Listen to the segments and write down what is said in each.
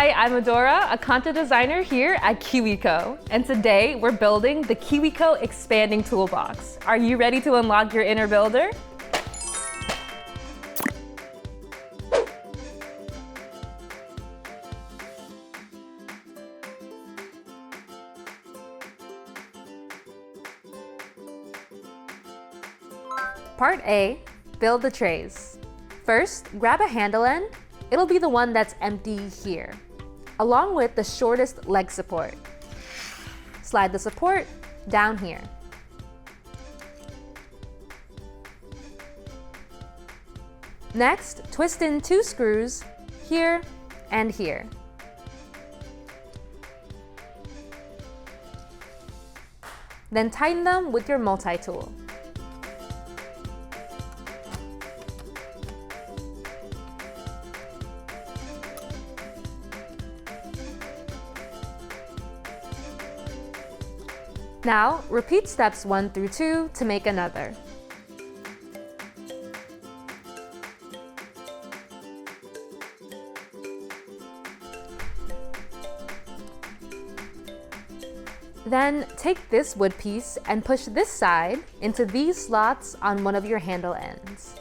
Hi, I'm Adora, a content designer here at KiwiCo. And today we're building the KiwiCo Expanding Toolbox. Are you ready to unlock your inner builder? Part A, build the trays. First, grab a handle end. It'll be the one that's empty here, along with the shortest leg support. Slide the support down here. Next, twist in 2 screws here and here. Then tighten them with your multi-tool. Now, repeat steps 1 through 2 to make another. Then, take this wood piece and push this side into these slots on one of your handle ends.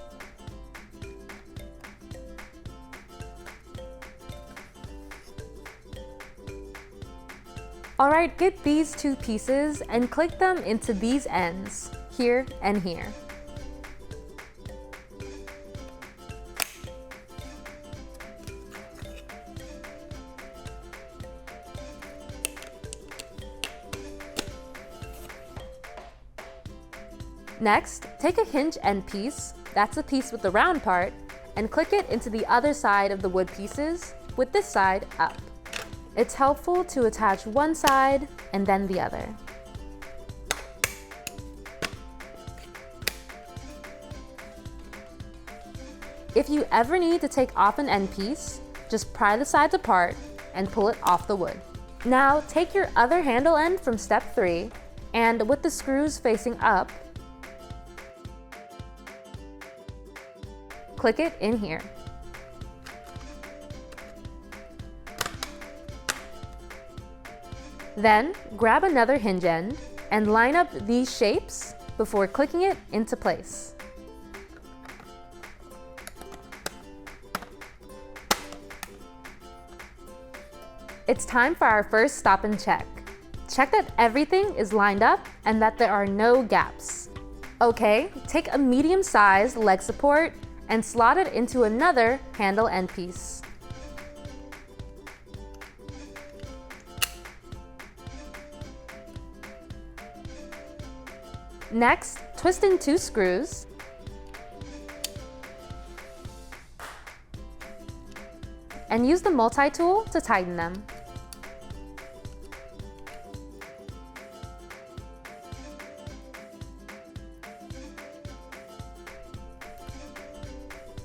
Alright, get these 2 pieces and click them into these ends, here and here. Next, take a hinge end piece, that's the piece with the round part, and click it into the other side of the wood pieces, with this side up. It's helpful to attach one side and then the other. If you ever need to take off an end piece, just pry the sides apart and pull it off the wood. Now take your other handle end from step 3 and with the screws facing up, click it in here. Then, grab another hinge end and line up these shapes before clicking it into place. It's time for our first stop and check. Check that everything is lined up and that there are no gaps. Okay, take a medium-sized leg support and slot it into another handle end piece. Next, twist in 2 screws. And use the multi-tool to tighten them.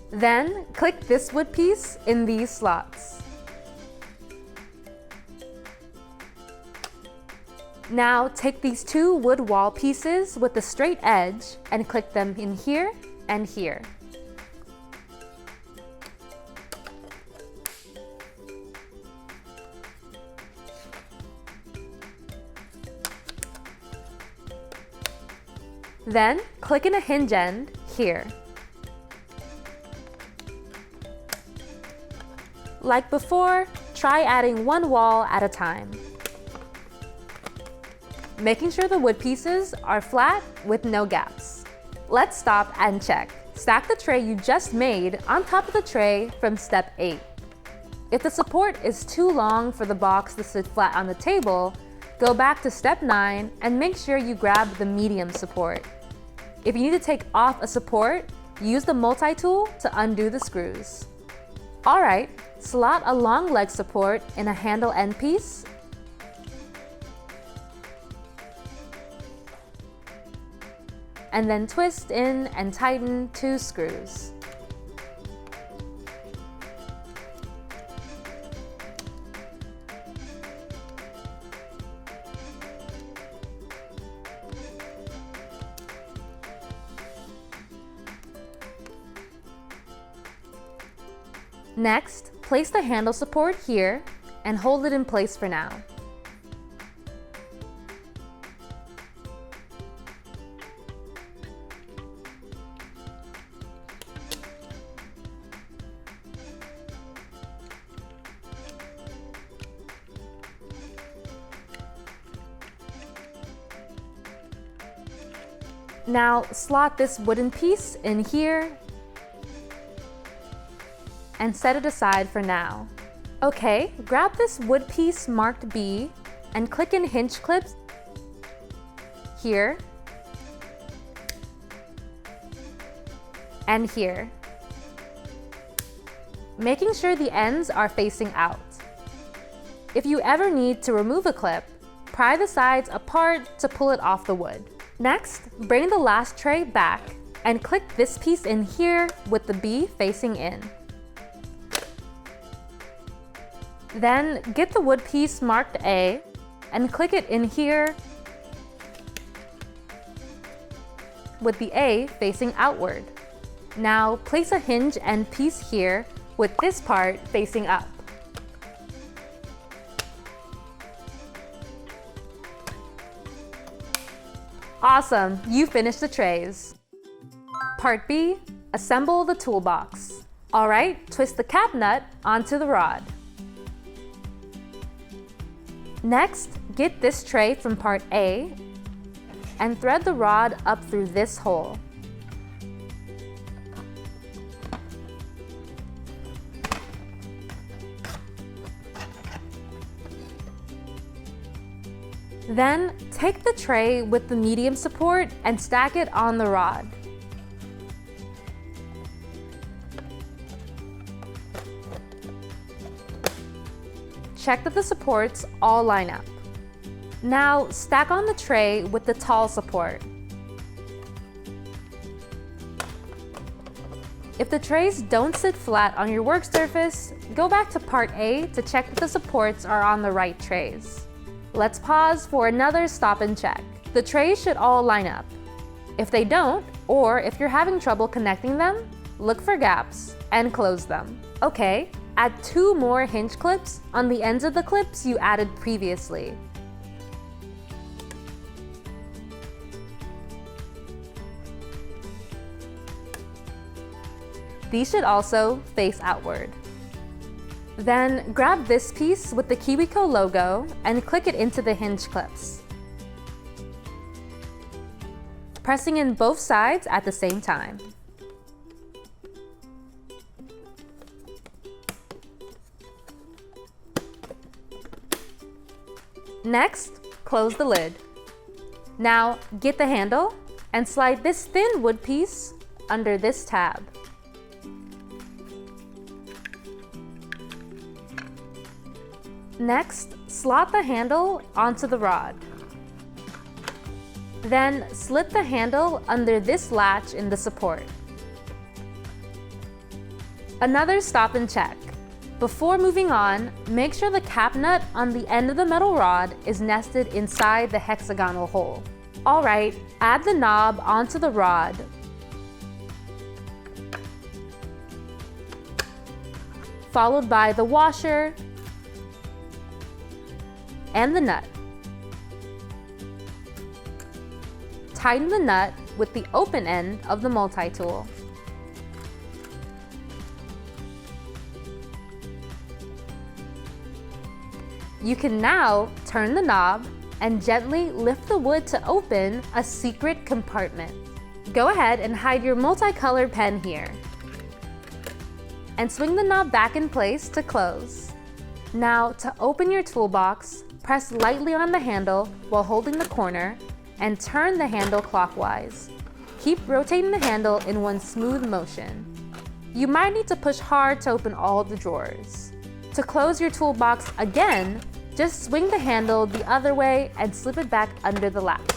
Then, click this wood piece in these slots. Now, take these 2 wood wall pieces with the straight edge and click them in here and here. Then, click in a hinge end here. Like before, try adding 1 wall at a time. Making sure the wood pieces are flat with no gaps. Let's stop and check. Stack the tray you just made on top of the tray from step 8. If the support is too long for the box to sit flat on the table, go back to step 9 and make sure you grab the medium support. If you need to take off a support, use the multi-tool to undo the screws. Alright, slot a long leg support in a handle end piece and then twist in and tighten 2 screws. Next, place the handle support here and hold it in place for now. Now slot this wooden piece in here and set it aside for now. Okay, grab this wood piece marked B and click in hinge clips here and here, making sure the ends are facing out. If you ever need to remove a clip, pry the sides apart to pull it off the wood. Next, bring the last tray back and click this piece in here with the B facing in. Then get the wood piece marked A and click it in here with the A facing outward. Now place a hinge end piece here with this part facing up. Awesome, you finished the trays. Part B, assemble the toolbox. All right, twist the cap nut onto the rod. Next, get this tray from part A and thread the rod up through this hole. Then, take the tray with the medium support and stack it on the rod. Check that the supports all line up. Now, stack on the tray with the tall support. If the trays don't sit flat on your work surface, go back to part A to check that the supports are on the right trays. Let's pause for another stop and check. The trays should all line up. If they don't, or if you're having trouble connecting them, look for gaps and close them. Okay, add 2 more hinge clips on the ends of the clips you added previously. These should also face outward. Then grab this piece with the KiwiCo logo and click it into the hinge clips, pressing in both sides at the same time. Next, close the lid. Now get the handle and slide this thin wood piece under this tab. Next, slot the handle onto the rod. Then slip the handle under this latch in the support. Another stop and check. Before moving on, make sure the cap nut on the end of the metal rod is nested inside the hexagonal hole. All right, add the knob onto the rod. Followed by the washer and the nut. Tighten the nut with the open end of the multi-tool. You can now turn the knob and gently lift the wood to open a secret compartment. Go ahead and hide your multicolored pen here. And swing the knob back in place to close. Now, to open your toolbox, press lightly on the handle while holding the corner and turn the handle clockwise. Keep rotating the handle in one smooth motion. You might need to push hard to open all the drawers. To close your toolbox again, just swing the handle the other way and slip it back under the latch.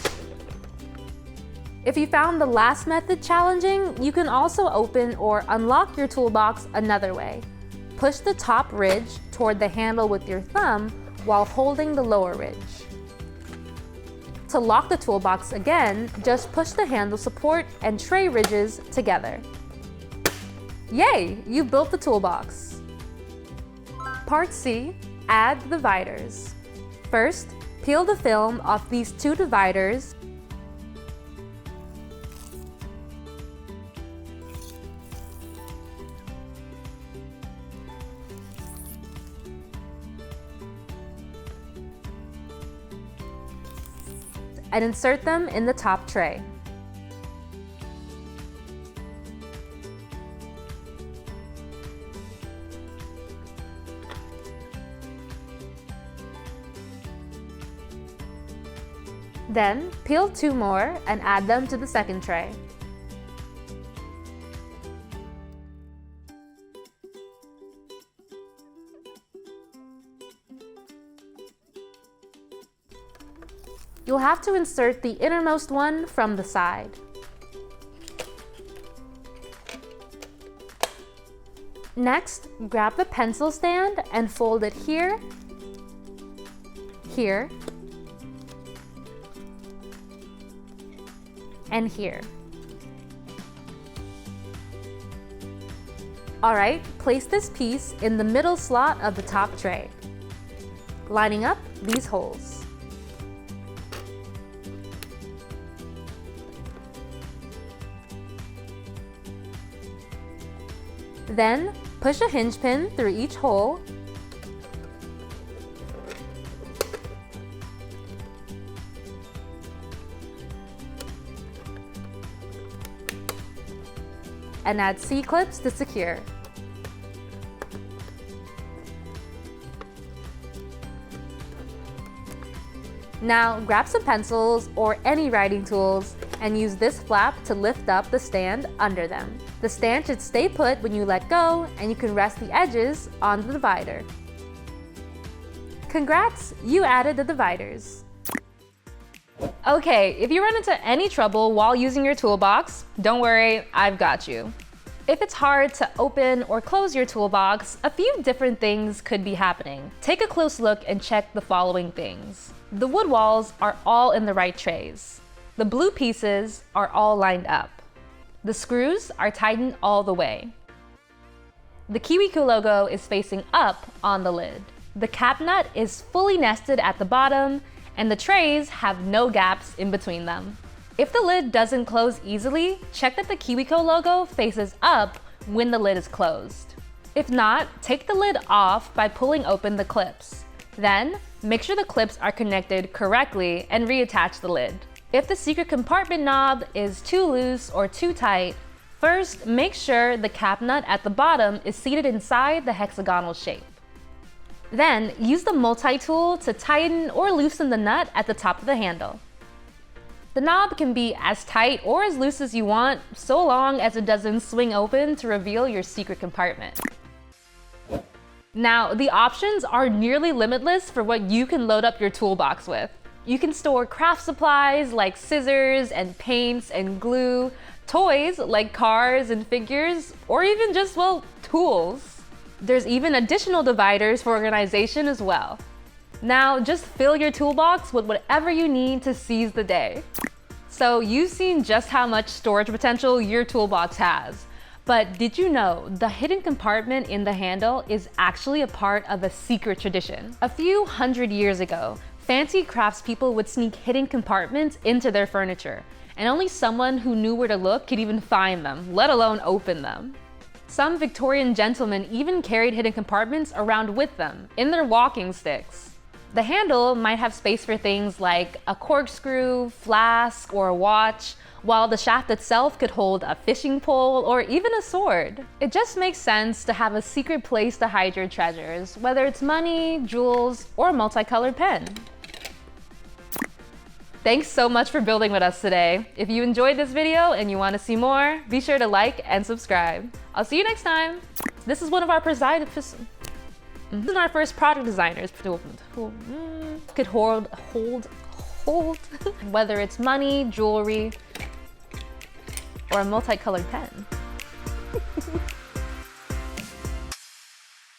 If you found the last method challenging, you can also open or unlock your toolbox another way. Push the top ridge toward the handle with your thumb while holding the lower ridge. To lock the toolbox again, just push the handle support and tray ridges together. Yay! You built the toolbox. Part C, Add the dividers. First, peel the film off these two dividers and insert them in the top tray. Then, peel two more and add them to the second tray. You'll have to insert the innermost one from the side. Next, grab the pencil stand and fold it here, here, and here. Alright, place this piece in the middle slot of the top tray, lining up these holes. Then, push a hinge pin through each hole and add C-clips to secure. Now, grab some pencils or any writing tools and use this flap to lift up the stand under them. The stand should stay put when you let go, and you can rest the edges on the divider. Congrats, you added the dividers. Okay, if you run into any trouble while using your toolbox, don't worry, I've got you. If it's hard to open or close your toolbox, a few different things could be happening. Take a close look and check the following things. The wood walls are all in the right trays. The blue pieces are all lined up. The screws are tightened all the way. The KiwiCo logo is facing up on the lid. The cap nut is fully nested at the bottom, and the trays have no gaps in between them. If the lid doesn't close easily, check that the KiwiCo logo faces up when the lid is closed. If not, take the lid off by pulling open the clips. Then, make sure the clips are connected correctly and reattach the lid. If the secret compartment knob is too loose or too tight, first make sure the cap nut at the bottom is seated inside the hexagonal shape. Then use the multi-tool to tighten or loosen the nut at the top of the handle. The knob can be as tight or as loose as you want, so long as it doesn't swing open to reveal your secret compartment. Now, the options are nearly limitless for what you can load up your toolbox with. You can store craft supplies like scissors and paints and glue, toys like cars and figures, or even just, well, tools. There's even additional dividers for organization as well. Now, just fill your toolbox with whatever you need to seize the day. So you've seen just how much storage potential your toolbox has. But did you know the hidden compartment in the handle is actually a part of a secret tradition? A few hundred years ago, fancy craftspeople would sneak hidden compartments into their furniture, and only someone who knew where to look could even find them, let alone open them. Some Victorian gentlemen even carried hidden compartments around with them, in their walking sticks. The handle might have space for things like a corkscrew, flask, or a watch, while the shaft itself could hold a fishing pole or even a sword. It just makes sense to have a secret place to hide your treasures, whether it's money, jewels, or a multicolored pen. Thanks so much for building with us today. If you enjoyed this video and you want to see more, be sure to like and subscribe. I'll see you next time. This is one of our This is our first product designers. Could hold, whether it's money, jewelry, or a multicolored pen.